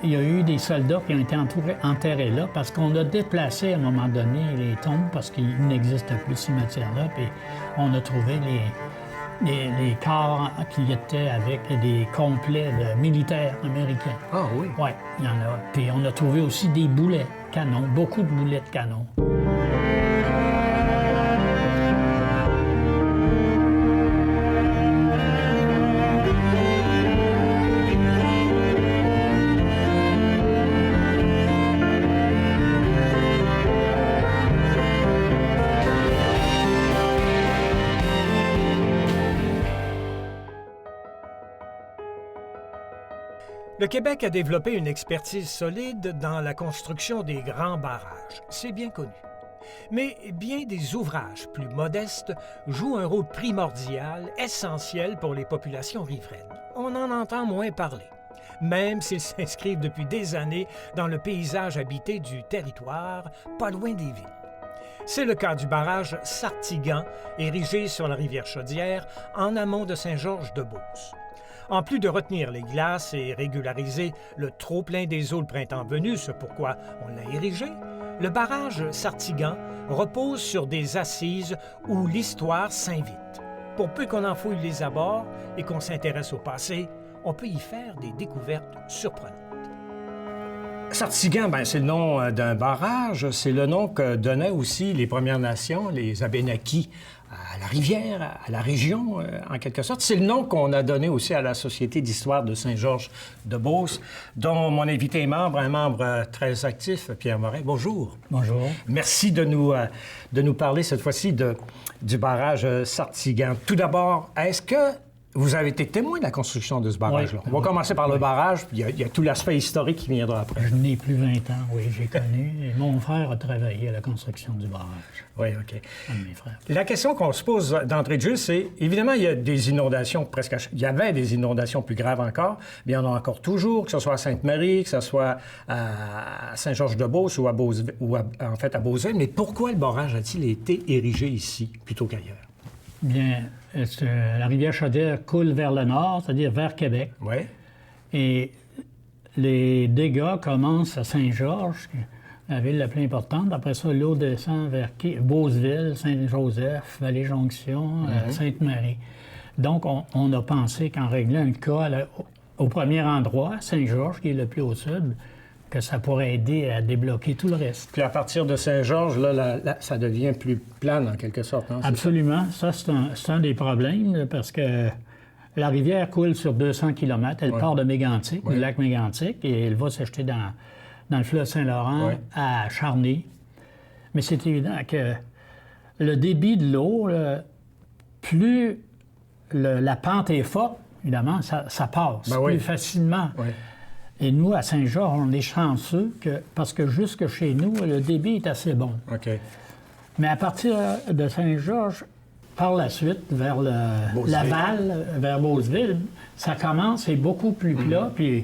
il y a eu des soldats qui ont été enterrés là parce qu'on a déplacé à un moment donné les tombes parce qu'il n'existe plus ce cimetière-là. Puis on a trouvé les corps qui étaient avec des complets de militaires américains. Ah oui? Oui, il y en a. Puis on a trouvé aussi des boulets canons, beaucoup de boulets de canon. Le Québec a développé une expertise solide dans la construction des grands barrages. C'est bien connu. Mais bien des ouvrages plus modestes jouent un rôle primordial, essentiel pour les populations riveraines. On en entend moins parler, même s'ils s'inscrivent depuis des années dans le paysage habité du territoire, pas loin des villes. C'est le cas du barrage Sartigan, érigé sur la rivière Chaudière, en amont de Saint-Georges-de-Beauce. En plus de retenir les glaces et régulariser le trop-plein des eaux le printemps venu, ce pourquoi on l'a érigé, le barrage Sartigan repose sur des assises où l'histoire s'invite. Pour peu qu'on en fouille les abords et qu'on s'intéresse au passé, on peut y faire des découvertes surprenantes. Sartigan, c'est le nom d'un barrage. C'est le nom que donnaient aussi les Premières Nations, les Abénaquis, à la rivière, à la région, en quelque sorte. C'est le nom qu'on a donné aussi à la Société d'histoire de Saint-Georges-de-Beauce, dont mon invité est membre, un membre très actif, Pierre Morin. Bonjour. Bonjour. Merci de nous parler cette fois-ci du barrage Sartigan. Tout d'abord, est-ce que vous avez été témoin de la construction de ce barrage-là? Oui. On va commencer par le barrage, puis il y a tout l'aspect historique qui viendra après. Je n'ai plus 20 ans, oui, j'ai connu. Et mon frère a travaillé à la construction du barrage. Oui, OK. Un de mes frères. La question qu'on se pose d'entrée de jeu, c'est, évidemment, il y a des inondations il y avait des inondations plus graves encore, mais il y en a encore toujours, que ce soit à Sainte-Marie, que ce soit à Saint-Georges-de-Beauce ou en fait à Beauceville. Mais pourquoi le barrage a-t-il été érigé ici plutôt qu'ailleurs? Bien, la rivière Chaudière coule vers le nord, c'est-à-dire vers Québec. Oui. Et les dégâts commencent à Saint-Georges, la ville la plus importante. Après ça, l'eau descend vers Beauceville, Saint-Joseph, Vallée-Jonction, Sainte-Marie. Donc, on a pensé qu'en réglant le cas au premier endroit, Saint-Georges, qui est le plus au sud, que ça pourrait aider à débloquer tout le reste. Puis à partir de Saint-Georges, là, ça devient plus plane, en quelque sorte. Hein, absolument. Ça, c'est un des problèmes, parce que la rivière coule sur 200 km. Elle part de Mégantic, du lac Mégantic, et elle va s'acheter dans le fleuve Saint-Laurent à Charny. Mais c'est évident que le débit de l'eau, plus la pente est forte, évidemment, ça passe plus facilement. Oui. Et nous, à Saint-Georges, on est chanceux parce que jusque chez nous, le débit est assez bon. OK. Mais à partir de Saint-Georges, par la suite, vers Laval, vers Beauceville, ça commence, c'est beaucoup plus plat, puis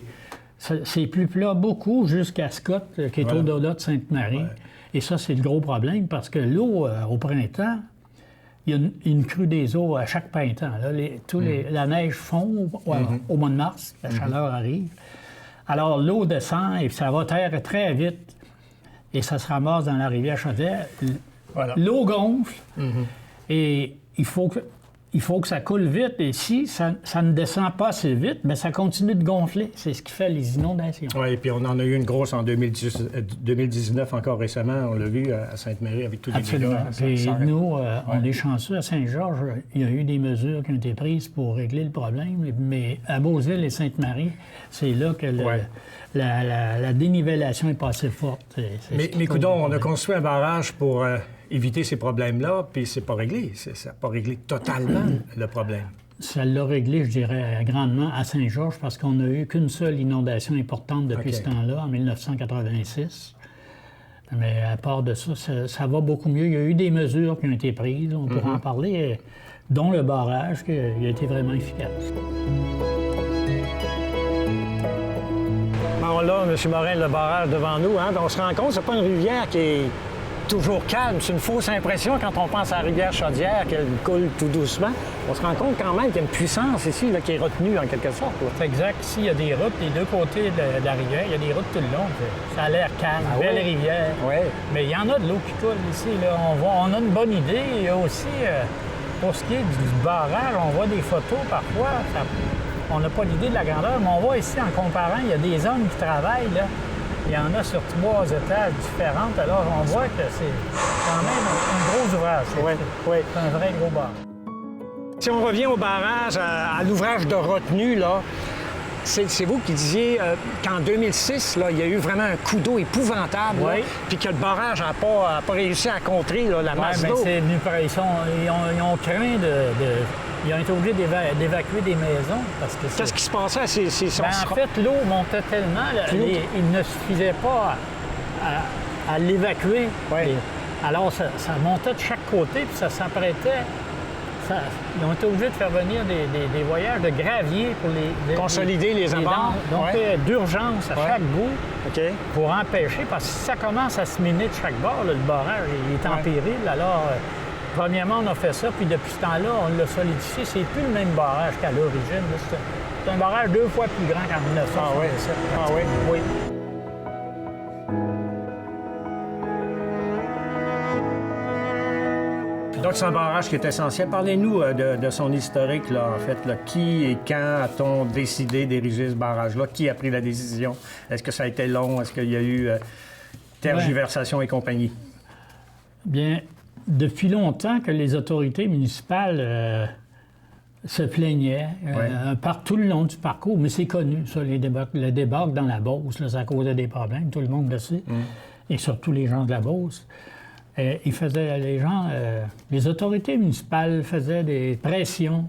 c'est plus plat beaucoup jusqu'à Scott, qui est au-delà de Sainte-Marie. Ouais. Et ça, c'est le gros problème, parce que l'eau, au printemps, il y a une crue des eaux à chaque printemps. Là, la neige fond au mois de mars, la chaleur arrive. Alors, l'eau descend et ça va taire très vite et ça se ramasse dans la rivière Chaudière. Voilà. L'eau gonfle et il faut que ça coule vite. Et si ça ne descend pas assez vite, bien, ça continue de gonfler. C'est ce qui fait les inondations. Oui, et puis on en a eu une grosse en 2019 encore récemment. On l'a vu à Sainte-Marie avec tous les dégâts. Et nous, on est chanceux. À Saint-Georges, il y a eu des mesures qui ont été prises pour régler le problème. Mais à Beauceville et Sainte-Marie, c'est là que la dénivellation est pas assez forte. Mais coudonc, on a construit un barrage pour éviter ces problèmes-là, puis c'est pas réglé. Ça n'a pas réglé totalement le problème. Ça l'a réglé, je dirais, grandement à Saint-Georges parce qu'on n'a eu qu'une seule inondation importante depuis ce temps-là, en 1986. Mais à part de ça, ça va beaucoup mieux. Il y a eu des mesures qui ont été prises, on pourra en parler, dont le barrage, qui a été vraiment efficace. Bon, là, M. Morin, le barrage devant nous, hein, on se rend compte, c'est pas une rivière qui est toujours calme. C'est une fausse impression quand on pense à la rivière Chaudière, qu'elle coule tout doucement. On se rend compte quand même qu'il y a une puissance ici là, qui est retenue en quelque sorte. Là. C'est exact. Ici, il y a des routes des deux côtés de la rivière. Il y a des routes tout le long. Ça a l'air calme, belle rivière. Oui. Mais il y en a de l'eau qui coule ici. Là. On a une bonne idée. Il y a aussi, pour ce qui est du barrage, on voit des photos parfois. On n'a pas l'idée de la grandeur, mais on voit ici, en comparant, il y a des hommes qui travaillent. Là. Il y en a sur 3 étages différents. Alors, on voit que c'est quand même un gros ouvrage. Oui. C'est un vrai gros barrage. Si on revient au barrage, à l'ouvrage de retenue, là, c'est vous qui disiez qu'en 2006, là, il y a eu vraiment un coup d'eau épouvantable, puis que le barrage n'a pas réussi à contrer là, la masse d'eau. C'est venu par... Ils ont craint Ils ont été obligés d'évacuer des maisons parce que... Qu'est-ce qui se passait? En fait, l'eau montait tellement, il ne suffisait pas à l'évacuer. Alors, ça montait de chaque côté, puis ça s'apprêtait. Ils ont été obligés de faire venir des voyages de gravier pour consolider les abords. Donc, d'urgence à chaque bout pour empêcher, parce que si ça commence à se miner de chaque bord, là, le barrage il est en péril. Alors, premièrement, on a fait ça, puis depuis ce temps-là, on l'a solidifié. C'est plus le même barrage qu'à l'origine. C'est un barrage 2 fois plus grand qu'en 1967. Oui. Donc, c'est un barrage qui est essentiel. Parlez-nous de son historique, là, en fait. Là. Qui et quand a-t-on décidé d'ériger ce barrage-là? Qui a pris la décision? Est-ce que ça a été long? Est-ce qu'il y a eu tergiversation et compagnie? Bien, depuis longtemps que les autorités municipales se plaignaient tout le long du parcours, mais c'est connu, ça, le débarque dans la Beauce, là, ça causait des problèmes, tout le monde le sait, et surtout les gens de la Beauce. Les autorités municipales faisaient des pressions,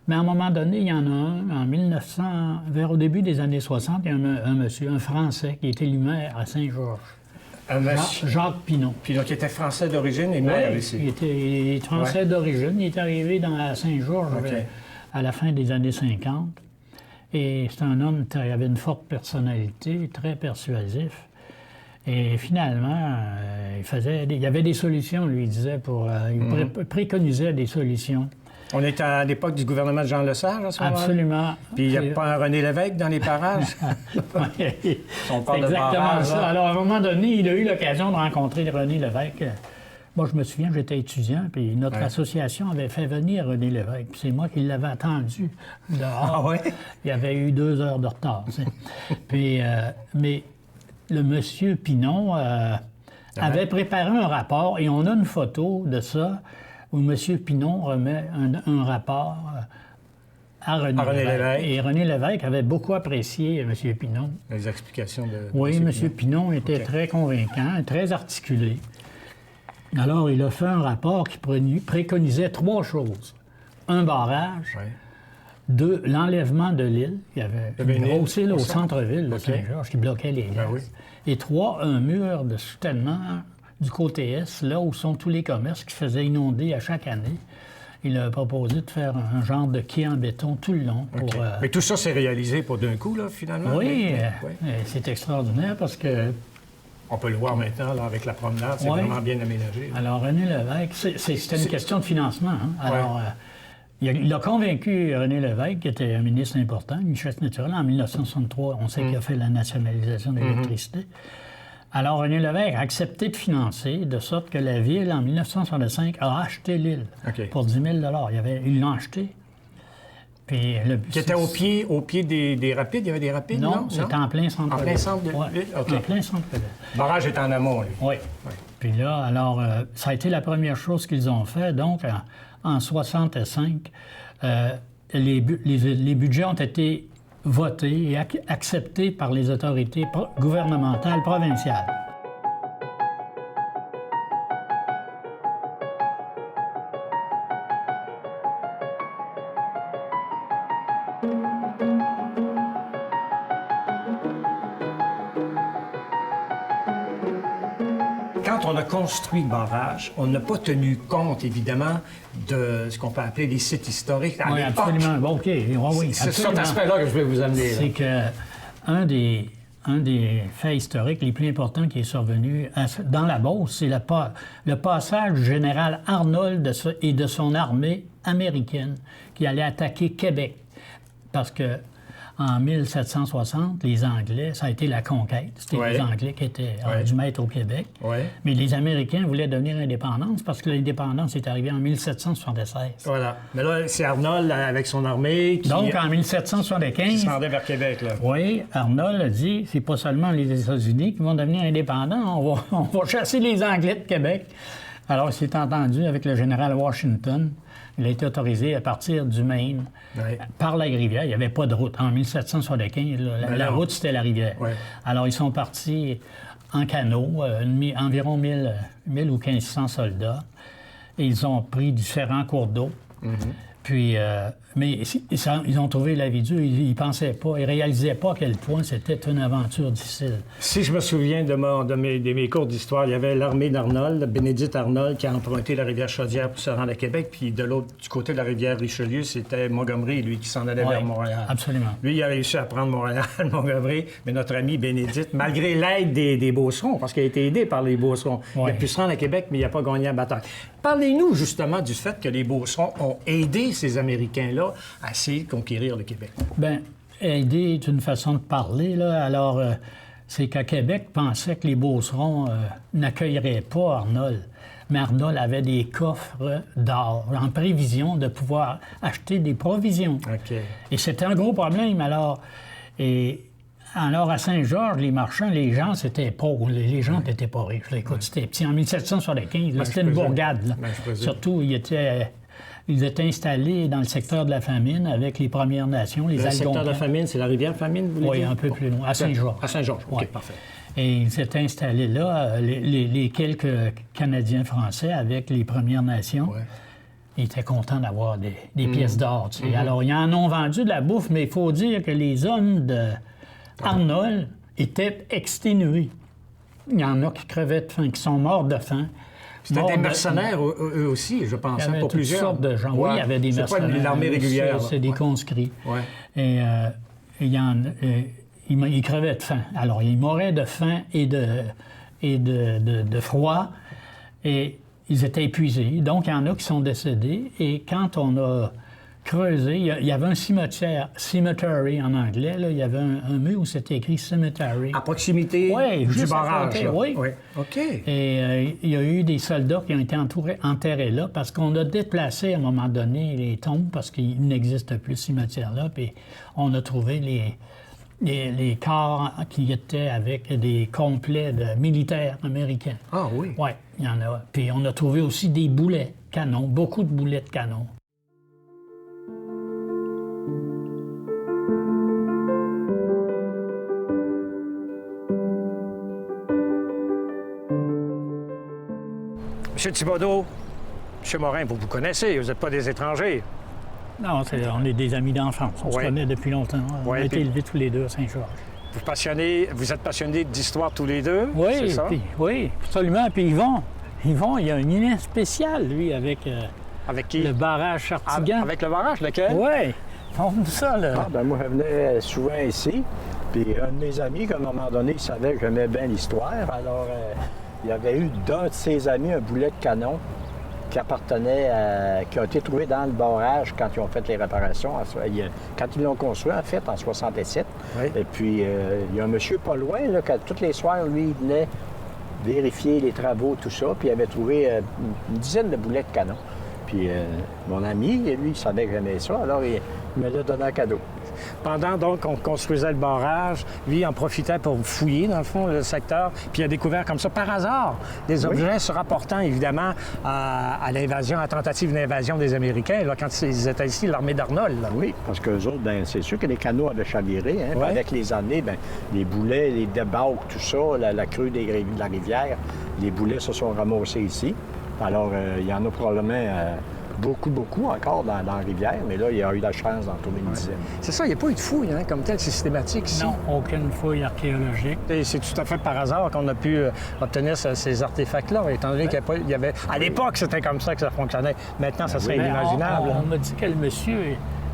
mais à un moment donné, il y en a un, vers au début des années 60, il y a un monsieur, un Français, qui était maire à Saint-Georges. Jacques Pinon. Pinon, qui était français d'origine et maire ici. Il est français d'origine. Il est arrivé à Saint-Georges à la fin des années 50. Et c'est un homme qui avait une forte personnalité, très persuasif. Et finalement, il y avait des solutions, lui, il disait, il préconisait des solutions. On est à l'époque du gouvernement de Jean Lesage, à ce moment-là? Absolument. Puis il n'y a pas un René Lévesque dans les parages? On parle de barrage, ça. Alors, à un moment donné, il a eu l'occasion de rencontrer René Lévesque. Moi, je me souviens, j'étais étudiant, puis notre association avait fait venir René Lévesque. Puis c'est moi qui l'avais attendu dehors. Il y avait eu 2 heures de retard. Puis, mais le monsieur Pinon avait préparé un rapport, et on a une photo de ça, où M. Pinon remet un rapport à René Lévesque. Et René Lévesque avait beaucoup apprécié M. Pinon. Les explications de Oui, M. Pinon était très convaincant, très articulé. Alors, il a fait un rapport qui préconisait 3 choses. Un barrage, 2, l'enlèvement de l'île. Il y avait une grosse île au centre-ville de Saint-Georges qui bloquait les glaces. Et 3, un mur de soutènement du côté est, là où sont tous les commerces qui faisaient inonder à chaque année. Il a proposé de faire un genre de quai en béton tout le long. Mais tout ça s'est réalisé pour d'un coup, là, finalement? Oui, c'est extraordinaire parce que... On peut le voir maintenant, là, avec la promenade, c'est vraiment bien aménagé. Là. Alors, René Lévesque, c'était une question de financement. Hein? Alors, il a convaincu René Lévesque, qui était un ministre important, une richesse naturelle, en 1963. On sait qu'il a fait la nationalisation de l'électricité. Alors, René Lévesque a accepté de financer, de sorte que la Ville, en 1965, a acheté l'île pour 10 000 Ils l'ont acheté. Puis qui était au pied des rapides? Il y avait des rapides, non? Non, c'était en plein centre. En plein centre de l'île? En plein centre de l'île. Le barrage est en amont, lui. Oui. Puis là, alors, ça a été la première chose qu'ils ont fait. Donc, en 65, les budgets ont été votés et acceptés par les autorités gouvernementales provinciales. Quand on a construit le barrage, on n'a pas tenu compte, évidemment, de ce qu'on peut appeler les sites historiques. Oui, absolument. Bon, OK. Oui, c'est cet aspect-là que je vais vous amener. C'est que un un des faits historiques les plus importants qui est survenu dans la Beauce, c'est le passage du général Arnold et de son armée américaine qui allait attaquer Québec. Parce que en 1760, les Anglais, ça a été la conquête. C'était les Anglais qui étaient du maître au Québec. Mais les Américains voulaient devenir indépendants parce que l'indépendance est arrivée en 1776. Voilà. Mais là, c'est Arnold avec son armée qui... Donc, en 1775... Qui se rendait vers Québec, là. Oui, Arnold a dit, c'est pas seulement les États-Unis qui vont devenir indépendants, on va chasser les Anglais de Québec. Alors, il s'est entendu avec le général Washington. Il a été autorisé à partir du Maine par la rivière. Il n'y avait pas de route. En 1775, la route, c'était la rivière. Alors, ils sont partis en canot, environ 1000 ou 1500 soldats. Et ils ont pris différents cours d'eau. Puis, mais ils ont trouvé la vie dure. Ils ne pensaient pas, ils ne réalisaient pas à quel point c'était une aventure difficile. Si je me souviens de mes cours d'histoire, il y avait l'armée d'Arnold, Bénédicte Arnold, qui a emprunté la rivière Chaudière pour se rendre à Québec. Puis du côté de la rivière Richelieu, c'était Montgomery, lui, qui s'en allait vers Montréal. Absolument. Lui, il a réussi à prendre Montréal, Montgomery, mais notre ami Bénédicte, malgré l'aide des Beaucerons, parce qu'il a été aidé par les Beaucerons, il a pu se rendre à Québec, mais il n'a pas gagné la bataille. Parlez-nous justement du fait que les Beaucerons ont aidé ces Américains-là à essayer de conquérir le Québec. Bien, aider est une façon de parler, là. Alors, c'est qu'à Québec, pensait que les Beaucerons n'accueilleraient pas Arnold. Mais Arnold avait des coffres d'or en prévision de pouvoir acheter des provisions. Et c'était un gros problème, alors. Alors, à Saint-Georges, les marchands, les gens, c'était pauvres. Les gens n'étaient pas riches. Là, écoute, c'était petit. En 1775, c'était une bourgade. Là. Surtout, ils étaient installés dans le secteur de la Famine avec les Premières Nations, les Algonquins. Le secteur de la Famine, c'est la rivière Famine, vous voulez dire? Oui, un peu plus loin, à Saint-Georges. À Saint-Georges, OK, parfait. Et ils s'étaient installés là, les quelques Canadiens français avec les Premières Nations. Ils étaient contents d'avoir des pièces d'or. Tu sais. Alors, ils en ont vendu de la bouffe, mais il faut dire que les hommes de Arnold étaient exténués. Il y en a qui crevaient de faim, qui sont morts de faim. C'était des mercenaires, eux aussi, je pense, pour plusieurs. Sortes de gens. Oui, il y avait des mercenaires. C'est pas l'armée régulière. C'est des conscrits. Et ils crevaient de faim. Alors, ils mouraient de faim et de froid. Et ils étaient épuisés. Donc, il y en a qui sont décédés. Et quand on a creusé, il y avait un cimetière, cemetery en anglais, là, il y avait un mur où c'était écrit cemetery. À proximité du barrage. Oui. OK. Et il y a eu des soldats qui ont été enterrés là parce qu'on a déplacé à un moment donné les tombes parce qu'il n'existe plus ce cimetière-là. Puis on a trouvé les corps qui étaient avec des complets de militaires américains. Ah oui? Oui, il y en a. Puis on a trouvé aussi des boulets canons, beaucoup de boulets de canon. M. Thibodeau, M. Morin, vous connaissez, vous n'êtes pas des étrangers. Non, on est des amis d'enfance. On se connaît depuis longtemps. On a été élevés tous les deux à Saint-Georges. Vous êtes passionnés d'histoire tous les deux? Oui, c'est ça? Oui, absolument. Puis Yvon, il y a un lien spécial, lui, avec qui? Le barrage Chartigan. Avec le barrage, lequel? Oui. Montre ça, là. Moi, je venais souvent ici. Puis un de mes amis, à un moment donné, il savait que j'aimais bien l'histoire. Alors, il y avait eu d'un de ses amis un boulet de canon qui a été trouvé dans le barrage quand ils ont fait les réparations. Quand ils l'ont construit, en fait, en 67. Oui. Et puis, il y a un monsieur pas loin, là, tous les soirs, lui, il venait vérifier les travaux, tout ça, puis il avait trouvé une dizaine de boulets de canon. Puis mon ami, lui, il savait que j'aimais ça, alors il me l'a donné en cadeau. Pendant donc qu'on construisait le barrage, lui il en profitait pour fouiller, dans le fond, le secteur, puis il a découvert comme ça, par hasard, des objets se rapportant évidemment à l'invasion, à la tentative d'invasion des Américains, là, quand ils étaient ici, l'armée d'Arnold. Là. Oui, parce qu'eux autres, c'est sûr que les canaux avaient chaviré. Hein, avec les années, les boulets, les débarques, tout ça, la crue de la rivière, les boulets se sont ramassés ici. Alors, il y en a probablement beaucoup encore dans la rivière, mais là, il y a eu la chance d'en trouver une dizaine. C'est ça, il n'y a pas eu de fouille, comme telle, systématique ici. Non, aucune fouille archéologique. Et c'est tout à fait par hasard qu'on a pu obtenir ces artefacts-là, étant donné qu'il y avait... À l'époque, c'était comme ça que ça fonctionnait. Maintenant, ça serait inimaginable. On m'a dit que le monsieur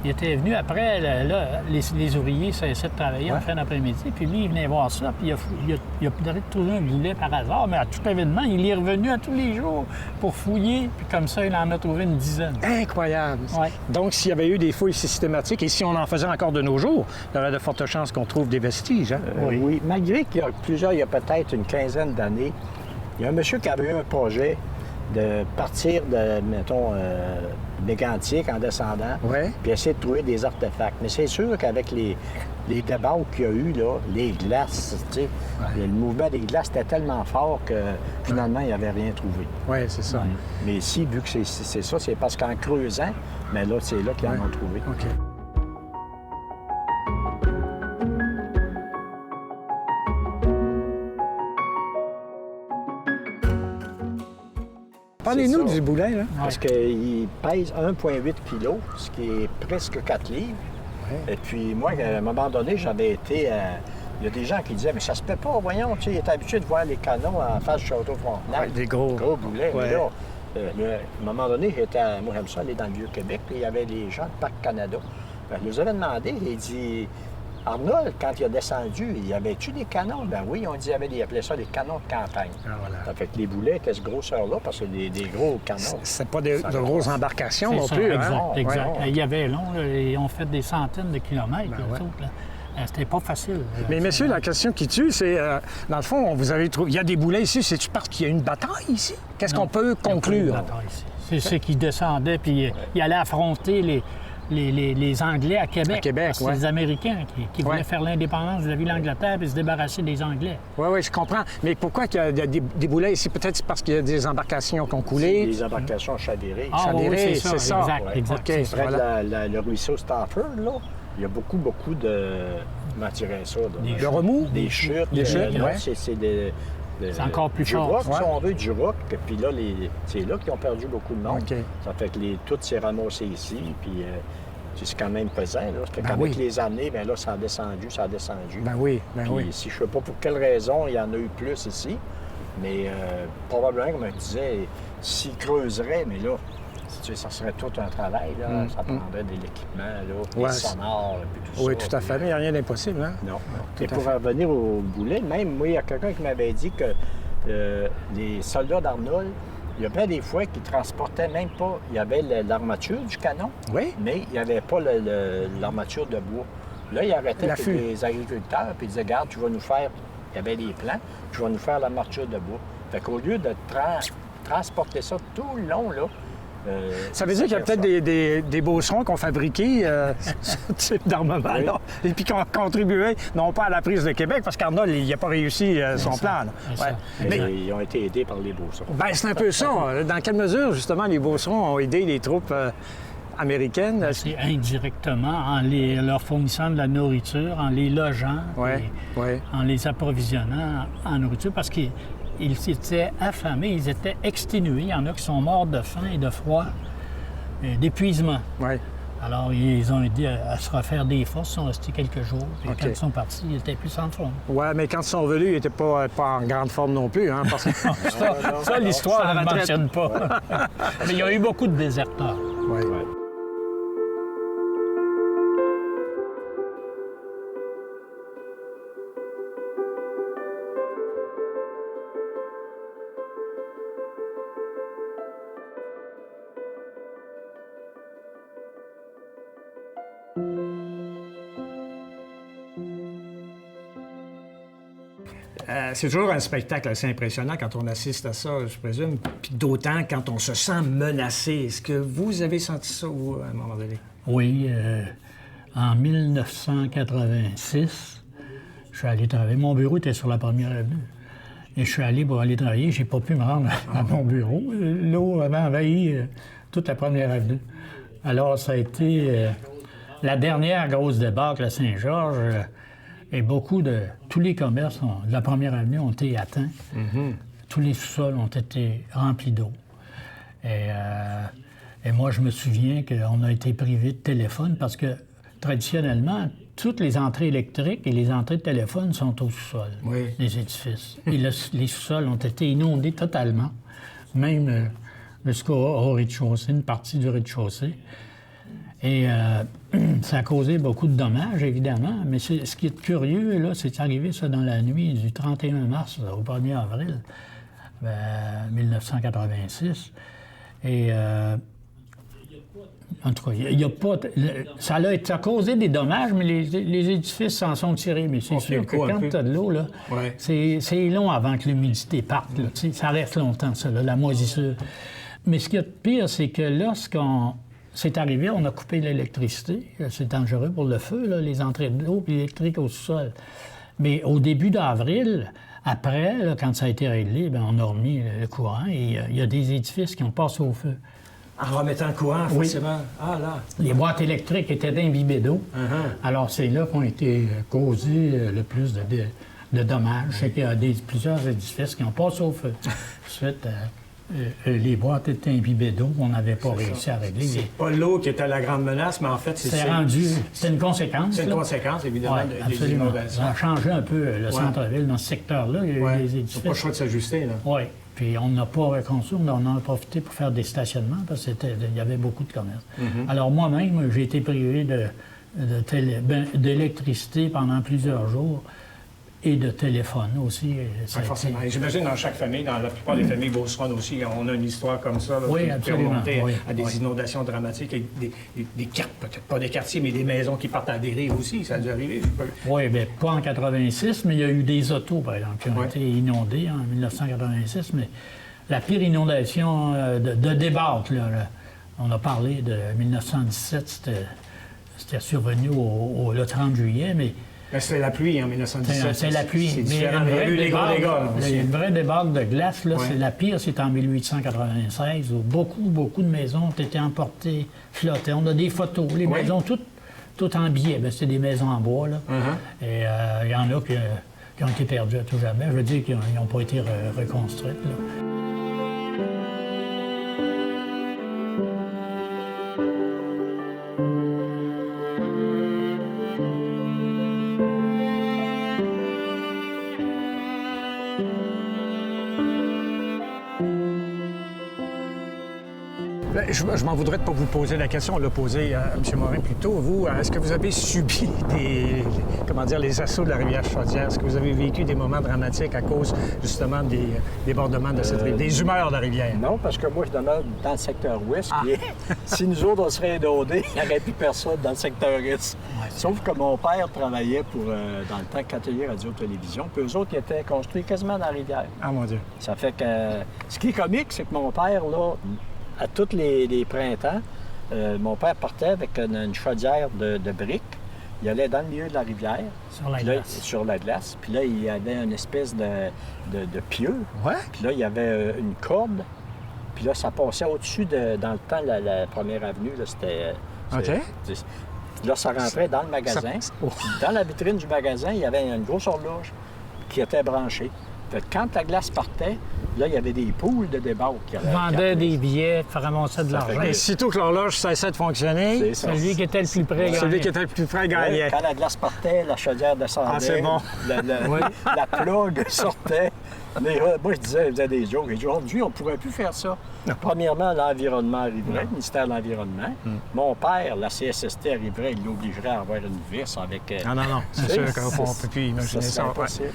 Il était venu après, là, les ouvriers cessaient de travailler en fin d'après-midi, puis lui, il venait voir ça, puis il a peut-être trouvé un boulet par hasard, mais à tout événement, il est revenu à tous les jours pour fouiller, puis comme ça, il en a trouvé une dizaine. Incroyable! Ouais. Donc, s'il y avait eu des fouilles systématiques, et si on en faisait encore de nos jours, il y aurait de fortes chances qu'on trouve des vestiges, hein? Oui, malgré qu'il y a il y a peut-être une quinzaine d'années, il y a un monsieur qui avait eu un projet de partir de, mettons, Mégantic en descendant, puis essayer de trouver des artefacts. Mais c'est sûr qu'avec les débats qu'il y a eu, là, les glaces, tu sais, le mouvement des glaces était tellement fort que finalement, il n'y avait rien trouvé. Oui, c'est ça. Mais ici, vu que c'est ça, c'est parce qu'en creusant, mais là, c'est là qu'ils en ont trouvé. OK. Parlez-nous du boulet, là. Parce qu'il pèse 1,8 kg, ce qui est presque 4 livres. Et puis moi, à un moment donné, j'avais été... Il y a des gens qui disaient, mais ça se peut pas, voyons, tu sais, il est habitué de voir les canons en face du Château-Frontenac. Des gros boulets. Ouais. Mais là, à un moment donné, moi, j'aime ça aller dans le Vieux-Québec, puis il y avait les gens de Parc Canada. Je leur avais demandé, il dit... Arnold, quand il a descendu, il y avait-tu des canons? Ben oui, on dit, ils appelaient ça des canons de campagne. Ah, voilà. Ça fait que les boulets étaient ce grosseur-là, parce que des gros canons. C'est pas de grosses embarcations non ça, plus, exact, hein? Exact. Ouais. Il y avait long, là, et on fait des centaines de kilomètres, les autres, là. C'était pas facile. Mais messieurs, la question qui tue, c'est, dans le fond, vous avez trouvé... Il y a des boulets ici, c'est-tu parce qu'il y a une bataille ici? Qu'est-ce qu'on peut conclure? C'est ceux qui descendaient, puis ils allaient affronter les Anglais à Québec. À Québec, c'est les Américains qui voulaient faire l'indépendance de l'Angleterre et se débarrasser des Anglais. Oui, je comprends. Mais pourquoi il y a des boulets ici? Peut-être c'est parce qu'il y a des embarcations qui ont coulé. Des embarcations chavirées. Oui, c'est ça. Exact. Okay. Près de le ruisseau Stafford, là, il y a beaucoup de... Comment dirais ça? De remous? Des chutes. Des chutes, c'est encore plus fort. Si on veut, du rock. Puis là, c'est là qu'ils ont perdu beaucoup de monde. Okay. Ça fait que tout s'est ramassé ici. Puis c'est quand même pesant. Là. Ça fait qu'avec les années, bien là, ça a descendu. Ben oui. Puis si je ne sais pas pour quelle raison, il y en a eu plus ici. Mais probablement, comme je disais, s'ils creuseraient, mais là, ça serait tout un travail. Là. Ça prendrait de l'équipement, des sonores, puis tout ça. Oui, tout à fait. Mais il n'y a rien d'impossible, hein? Non. Et pour revenir au boulet, même moi, il y a quelqu'un qui m'avait dit que les soldats d'Arnold, il y a bien des fois qu'ils transportaient même pas... Il y avait l'armature du canon, mais il n'y avait pas l'armature de bois. Là, il arrêtait les agriculteurs puis ils disaient, regarde, tu vas nous faire... Il y avait des plans, tu vas nous faire l'armature de bois. Fait qu'au lieu de transporter ça tout le long, là, ça veut dire qu'il y a peut-être des beaucerons qui ont fabriqué ce type d'armement-là et puis qui ont contribué, non pas à la prise de Québec, parce qu'Arnold, il n'a pas réussi son plan. Mais ils ont été aidés par les beaucerons. Bien, c'est un peu ça. Dans quelle mesure, justement, les beaucerons ont aidé les troupes américaines? C'est indirectement, en leur fournissant de la nourriture, en les logeant, en les approvisionnant en nourriture, parce qu'ils étaient affamés, ils étaient exténués. Il y en a qui sont morts de faim et de froid, d'épuisement. Alors, ils ont aidé à se refaire des forces, ils sont restés quelques jours. Et quand ils sont partis, ils étaient plus en forme. Oui, mais quand ils sont revenus, ils n'étaient pas en grande forme non plus. Hein, parce que... ça, l'histoire ne mentionne pas. Mais il y a eu beaucoup de déserteurs. C'est toujours un spectacle assez impressionnant quand on assiste à ça, je présume, puis d'autant quand on se sent menacé. Est-ce que vous avez senti ça, vous, à un moment donné? Oui. En 1986, je suis allé travailler. Mon bureau était sur la Première Avenue. Et je suis allé pour aller travailler. J'ai pas pu me rendre à mon bureau. L'eau avait envahi toute la Première Avenue. Alors, ça a été la dernière grosse débâcle à Saint-Georges. Et tous les commerces de la Première Avenue ont été atteints. Tous les sous-sols ont été remplis d'eau. Et moi, je me souviens qu'on a été privé de téléphone parce que, traditionnellement, toutes les entrées électriques et les entrées de téléphone sont au sous-sol des édifices. Et les sous-sols ont été inondés totalement, même jusqu'au rez-de-chaussée, une partie du rez-de-chaussée. Et ça a causé beaucoup de dommages, évidemment. Mais ce qui est curieux, là, c'est arrivé ça dans la nuit du 31 mars au 1er avril 1986. Et en tout cas, il y a pas... Ça a causé des dommages, mais les édifices s'en sont tirés. Mais c'est sûr que quand tu as de l'eau, là, c'est long avant que l'humidité parte. Là, ça reste longtemps, ça, là, la moisissure. Mais ce qui est pire, c'est que lorsqu'on... C'est arrivé, on a coupé l'électricité. C'est dangereux pour le feu, là, les entrées d'eau et l'électrique au sol. Mais au début d'avril, après, là, quand ça a été réglé, bien, on a remis le courant et il y a des édifices qui ont passé au feu. En remettant le courant, forcément. Oui. Ah, là. Les boîtes électriques étaient imbibées d'eau. Alors, c'est là qu'ont été causés le plus de dommages. C'est qu'il y a plusieurs édifices qui ont passé au feu. Ensuite, les boîtes étaient imbibées d'eau, on n'avait pas réussi à régler. C'est pas l'eau qui était la grande menace, mais en fait, c'est une conséquence. C'est une conséquence, évidemment, des inondations. Ça a changé un peu le centre-ville dans ce secteur-là. Il y a eu des édifices. Ils n'ont pas le choix de s'ajuster, là. Oui. Puis on n'a pas reconstruit, on en a profité pour faire des stationnements parce qu'il y avait beaucoup de commerces. Alors moi-même, j'ai été privé d'électricité pendant plusieurs jours et de téléphone aussi. Forcément. Et j'imagine dans chaque famille, dans la plupart des familles beauceronnes aussi, on a une histoire comme ça, là, qui peut remonter à des inondations dramatiques, avec des quartiers, peut-être pas des quartiers, mais des maisons qui partent à dérive aussi. Ça a dû arriver. Oui, bien, pas en 86, mais il y a eu des autos, par exemple, qui ont été inondées en 1986. Mais la pire inondation de débâcle, là, on a parlé de 1917, c'était survenu le 30 juillet, mais c'était la pluie en 1917. C'est la pluie. C'est différent. Il y a eu les gros dégâts. Une vraie débâcle de glace, là, c'est la pire, c'est en 1896, où beaucoup de maisons ont été emportées, flottées. On a des photos. Les maisons, toutes en biais. Bien, c'est des maisons en bois, là. Et il y en a qui ont été perdues à tout jamais. Je veux dire qu'ils n'ont pas été reconstruites, là. Je m'en voudrais de ne pas vous poser la question. On l'a posée à M. Morin plus tôt. Vous, est-ce que vous avez subi les assauts de la rivière Chaudière? Est-ce que vous avez vécu des moments dramatiques à cause, justement, des débordements de cette rivière, des humeurs de la rivière? Non, parce que moi, je demeure dans le secteur ouest. Puis, si nous autres, on serait inondés, il n'y aurait plus personne dans le secteur est. Sauf que mon père travaillait dans le temps Catelier Radio-Télévision. Puis eux autres, ils étaient construits quasiment dans la rivière. Ah, mon Dieu. Ça fait que... Ce qui est comique, c'est que mon père, là... À tous les printemps, mon père partait avec une chaudière de briques. Il allait dans le milieu de la rivière. Sur la glace. Puis là, il y avait une espèce de pieu. Ouais. Puis là, il y avait une corde. Puis là, ça passait au-dessus dans le temps, la première avenue, là, c'était... OK. Là, ça rentrait dans le magasin. Dans la vitrine du magasin, il y avait une grosse horloge qui était branchée. Fait que quand la glace partait, là, il y avait des poules de débarque. Ils vendaient des billets pour ramasser de l'argent. Et sitôt que l'horloge cessait de fonctionner, celui qui était le plus près gagnait. Celui qui était le plus près gagnait. Quand la glace partait, la chaudière descendait. Ah, c'est bon. La plug sortait. Mais moi, je disais, je faisais des jokes. Aujourd'hui, on ne pourrait plus faire ça. Non. Premièrement, l'environnement arriverait, le ministère de l'Environnement. Mon père, la CSST arriverait, il l'obligerait à avoir une vis avec... Non. C'est sûr qu'on ne peut plus imaginer ça. C'est impossible.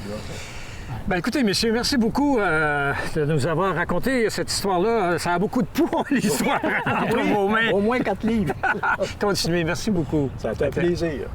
Bien, écoutez, messieurs, merci beaucoup de nous avoir raconté cette histoire-là. Ça a beaucoup de poids, l'histoire, entre vos mains. Au moins 4 livres. Continuez. Merci beaucoup. Ça a été un plaisir.